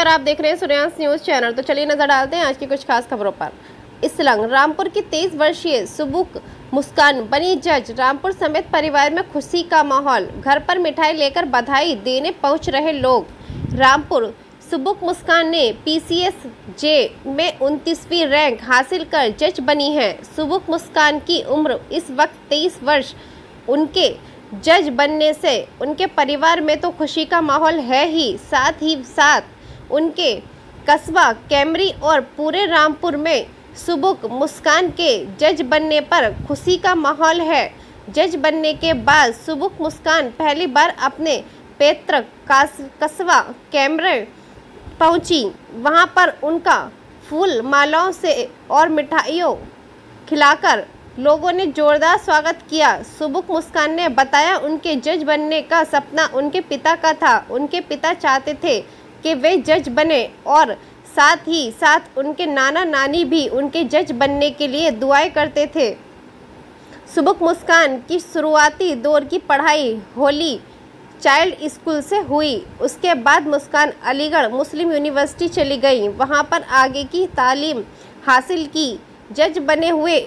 नमस्कार, आप देख रहे हैं सूर्यांश न्यूज चैनल। तो चलिए नजर डालते हैं आज की कुछ खास खबरों पर। इसलंग रामपुर की 23 वर्षीय सुबुक मुस्कान बनी जज। रामपुर समेत परिवार में खुशी का माहौल। घर पर मिठाई लेकर बधाई देने पहुंच रहे लोग। रामपुर सुबुक मुस्कान ने PCS जे में 29वीं रैंक हासिल कर जज बनी है। सुबुक मुस्कान की उम्र इस वक्त 23 वर्ष। उनके जज बनने से उनके परिवार में तो खुशी का माहौल है ही साथ उनके कस्बा कैमरी और पूरे रामपुर में सुबुक मुस्कान के जज बनने पर खुशी का माहौल है। जज बनने के बाद सुबुक मुस्कान पहली बार अपने पैतृक कस्बा कैमरे पहुंची। वहां पर उनका फूल मालाओं से और मिठाइयों खिलाकर लोगों ने जोरदार स्वागत किया। सुबुक मुस्कान ने बताया उनके जज बनने का सपना उनके पिता का था। उनके पिता चाहते थे कि वे जज बने और साथ ही साथ उनके नाना नानी भी उनके जज बनने के लिए दुआएं करते थे। सुबुक मुस्कान की शुरुआती दौर की पढ़ाई होली चाइल्ड स्कूल से हुई। उसके बाद मुस्कान अलीगढ़ मुस्लिम यूनिवर्सिटी चली गई, वहां पर आगे की तालीम हासिल की। जज बने हुए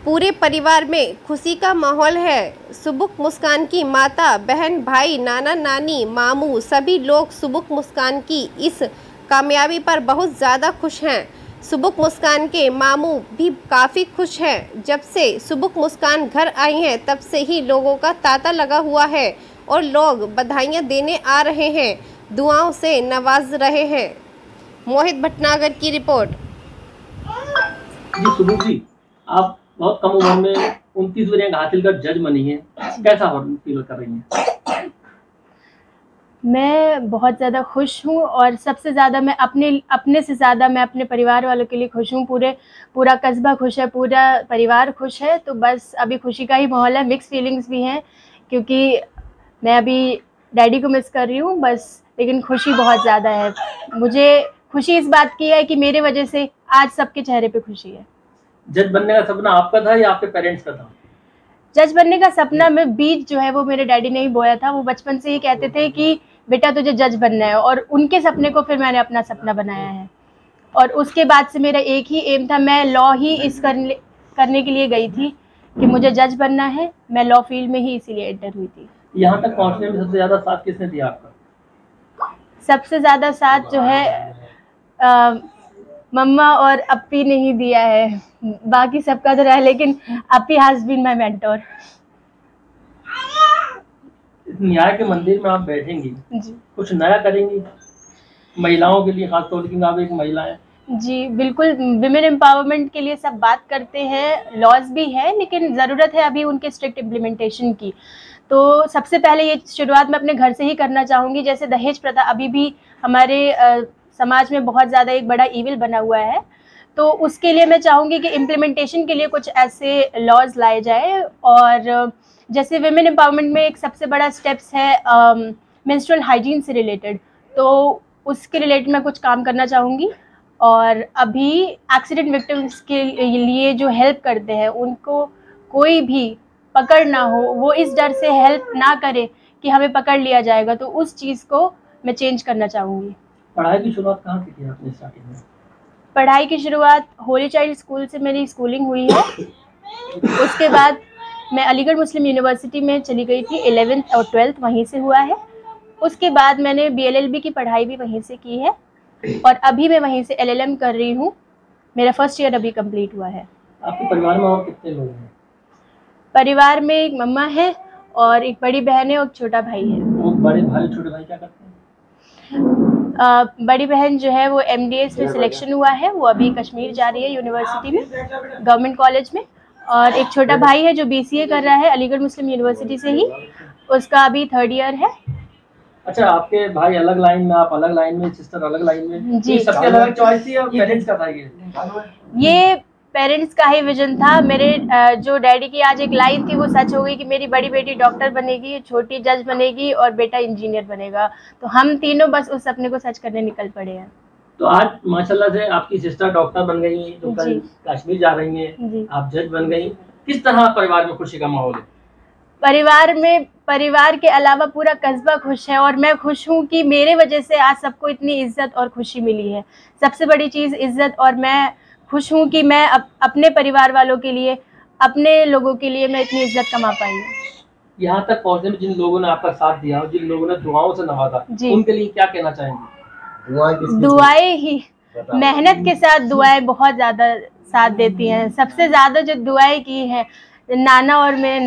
पूरे परिवार में खुशी का माहौल है। सुबुक मुस्कान की माता, बहन, भाई, नाना नानी, मामू सभी लोग सुबुक मुस्कान की इस कामयाबी पर बहुत ज़्यादा खुश हैं। सुबुक मुस्कान के मामू भी काफ़ी खुश हैं। जब से सुबुक मुस्कान घर आई हैं तब से ही लोगों का तांता लगा हुआ है और लोग बधाइयाँ देने आ रहे हैं, दुआओं से नवाज रहे हैं। मोहित भटनागर की रिपोर्ट। जी सुबुक जी, आप बहुत कम उम्र में 29वीं रैंक हासिल कर जज बनी है, कैसा फील कर रही हैं? मैं बहुत ज़्यादा खुश हूँ और सबसे ज़्यादा मैं अपने से ज़्यादा मैं अपने परिवार वालों के लिए खुश हूँ। पूरा कस्बा खुश है, पूरा परिवार खुश है। तो बस अभी खुशी का ही माहौल है। मिक्स फीलिंग्स भी हैं क्योंकि मैं अभी डैडी को मिस कर रही हूँ बस, लेकिन खुशी बहुत ज़्यादा है। मुझे खुशी इस बात की है कि मेरे वजह से आज सबके चेहरे पे खुशी है। जज बनने का सपना आपका था या आपके पेरेंट्स का था? जज बनने का सपना में बीज जो है वो मेरे डैडी ने ही बोया था। वो बचपन से ही कहते थे कि बेटा तुझे जज बनना है, और उनके सपने को फिर मैंने अपना सपना बनाया है। और उसके बाद से मेरा एक ही एम था, मैं लॉ ही करने के लिए गई थी कि मुझे जज बनना है। मैं लॉ फील्ड में ही इसीलिए एंटर हुई थी। यहाँ तक पहुँचने में सबसे ज़्यादा साथ किसने दिया आपका? सबसे ज़्यादा साथ जो है मम्मा और अप्पी ने ही दिया है। बाकी सबका तो रहा, लेकिन अप्पी हैज बीन माय मेंटर। न्याय के मंदिर में आप बैठेंगी जी, कुछ नया करेंगी महिलाओं के लिए, खासतौर पर आप एक महिला हैं? जी बिल्कुल, विमेन एम्पावरमेंट के लिए सब बात करते हैं, लॉज भी है, लेकिन ज़रूरत है अभी उनके स्ट्रिक्ट इम्प्लीमेंटेशन की। तो सबसे पहले ये शुरुआत मैं अपने घर से ही करना चाहूँगी। जैसे दहेज प्रथा अभी भी हमारे समाज में बहुत ज़्यादा एक बड़ा ईविल बना हुआ है, तो उसके लिए मैं चाहूँगी कि इम्प्लीमेंटेशन के लिए कुछ ऐसे लॉज लाए जाए। और जैसे विमेन एम्पावरमेंट में एक सबसे बड़ा स्टेप्स है मेंस्ट्रुअल हाइजीन से रिलेटेड, तो उसके रिलेटेड मैं कुछ काम करना चाहूँगी। और अभी एक्सीडेंट विक्टिम्स के लिए जो हेल्प करते हैं उनको कोई भी पकड़ ना हो, वो इस डर से हेल्प ना करे कि हमें पकड़ लिया जाएगा, तो उस चीज़ को मैं चेंज करना चाहूँगी। पढ़ाई की शुरुआत कहाँ की थी आपने स्टार्टिंग में? पढ़ाई की शुरुआत होली चाइल्ड स्कूल से मेरी स्कूलिंग हुई है। उसके बाद मैं अलीगढ़ मुस्लिम यूनिवर्सिटी में चली गई थी। 11th और 12th वहीं से हुआ है। उसके बाद मैंने BLLB की पढ़ाई भी वहीं से की है और अभी मैं वहीं से LLM कर रही हूँ। मेरा फर्स्ट ईयर अभी कंप्लीट हुआ है। आपके परिवार में और कितने लोग हैं? परिवार में एक मम्मा है और एक बड़ी बहन है और एक छोटा भाई है। वो बड़े भाई छोटे भाई क्या करते हैं? बड़ी बहन जो है वो MDS में सिलेक्शन हुआ है, वो अभी कश्मीर जा रही है यूनिवर्सिटी में, गवर्नमेंट कॉलेज में। और एक छोटा भाई है जो BCA कर रहा है अलीगढ़ मुस्लिम यूनिवर्सिटी से ही, उसका अभी 3rd ईयर है। अच्छा, आपके भाई अलग लाइन में, आप अलग लाइन में, सिस्टर अलग लाइन में जी? सबके अलग चॉइस थी या पेरेंट्स का था ये पेरेंट्स का ही विजन था। मेरे जो डैडी की आज एक लाइन थी वो सच हो गई कि मेरी बड़ी बेटी डॉक्टर बनेगी, छोटी जज बनेगी और बेटा इंजीनियर बनेगा। तो हम तीनों बस उस सपने को सच करने निकल पड़े हैं। तो आज माशाल्लाह से आपकी सिस्टर डॉक्टर बन गई, जो कल कश्मीर जा रही हैं, आप जज बन गई। किस तरह परिवार में खुशी का माहौल है? परिवार के अलावा पूरा कस्बा खुश है और मैं खुश हूँ कि मेरे वजह से आज सबको इतनी इज्जत और खुशी मिली है। सबसे बड़ी चीज़ इज्जत, और मैं खुश हूँ कि मैं अपने परिवार वालों के लिए, अपने लोगों के लिए मैं इतनी इज्जत कमा पाई हूँ। यहाँ तक पहुँचने में जिन लोगों ने आपका साथ दिया और जिन लोगों ने दुआओं से नवाजा, उनके लिए क्या कहना चाहेंगे? दुआएं ही, मेहनत के साथ दुआएं बहुत ज़्यादा साथ देती हैं। सबसे ज़्यादा जो दुआएं की हैं नाना और मेरे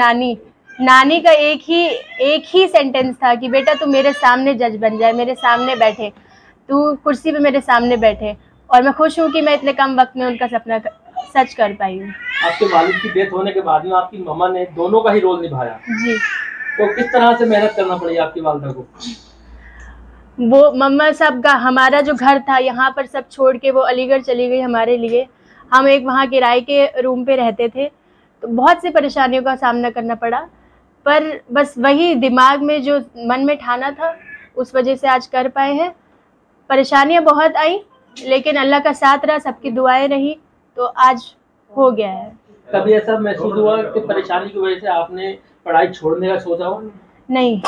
नानी का एक ही सेंटेंस था कि बेटा तू मेरे सामने जज बन जाए, मेरे सामने बैठे, तू कुर्सी पे मेरे सामने बैठे। और मैं खुश हूँ कि मैं इतने कम वक्त में उनका सपना सच कर पाई हूँ। आपके वालिद की डेथ होने के बाद में आपकी मम्मा ने दोनों का ही रोल निभाया जी। तो किस तरह से मेहनत करना पड़ी आपकी वालिदा को? वो मम्मा साहब का, हमारा जो घर था यहाँ पर सब छोड़ के वो अलीगढ़ चली गई हमारे लिए। हम एक वहाँ किराए के रूम पे रहते थे, तो बहुत सी परेशानियों का सामना करना पड़ा, पर बस वही दिमाग में जो मन में ठाना था उस वजह से आज कर पाए हैं। परेशानियाँ बहुत आई लेकिन अल्लाह का साथ रहा, सबकी दुआएं रही, तो आज हो गया है। कभी ऐसा महसूस हुआ कि परेशानी की वजह से आपने पढ़ाई छोड़ने का सोचा हो? नहीं,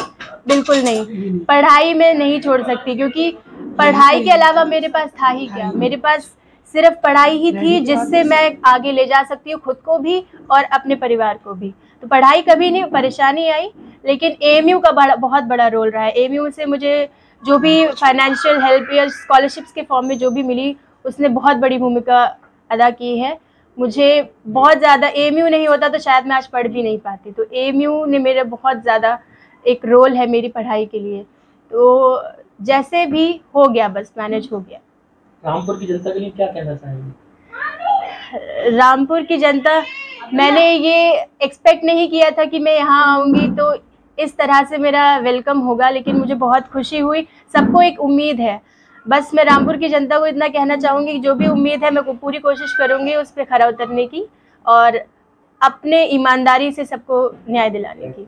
बिल्कुल नहीं। पढ़ाई में नहीं छोड़ सकती, क्योंकि पढ़ाई के अलावा मेरे पास था ही क्या। मेरे पास सिर्फ पढ़ाई ही थी जिससे मैं आगे ले जा सकती हूँ खुद को भी और अपने परिवार को भी। तो पढ़ाई कभी नहीं, परेशानी आई, लेकिन एएमयू का बहुत बड़ा रोल रहा है। एएमयू से मुझे जो भी फाइनेंशियल हेल्प या स्कॉलरशिप्स के फॉर्म में जो भी मिली, उसने बहुत बड़ी भूमिका अदा की है। मुझे बहुत ज़्यादा, एएमयू नहीं होता तो शायद मैं आज पढ़ भी नहीं पाती। तो एएमयू ने मेरे बहुत ज़्यादा एक रोल है मेरी पढ़ाई के लिए। तो जैसे भी हो गया, बस मैनेज हो गया। रामपुर की जनता के लिए क्या कहना चाहेंगे? रामपुर की जनता, मैंने ये एक्सपेक्ट नहीं किया था कि मैं यहाँ आऊँगी तो इस तरह से मेरा वेलकम होगा, लेकिन मुझे बहुत खुशी हुई। सबको एक उम्मीद है, बस मैं रामपुर की जनता को इतना कहना चाहूँगी कि जो भी उम्मीद है मैं पूरी कोशिश करूँगी उस पर खरा उतरने की और अपने ईमानदारी से सबको न्याय दिलाने की।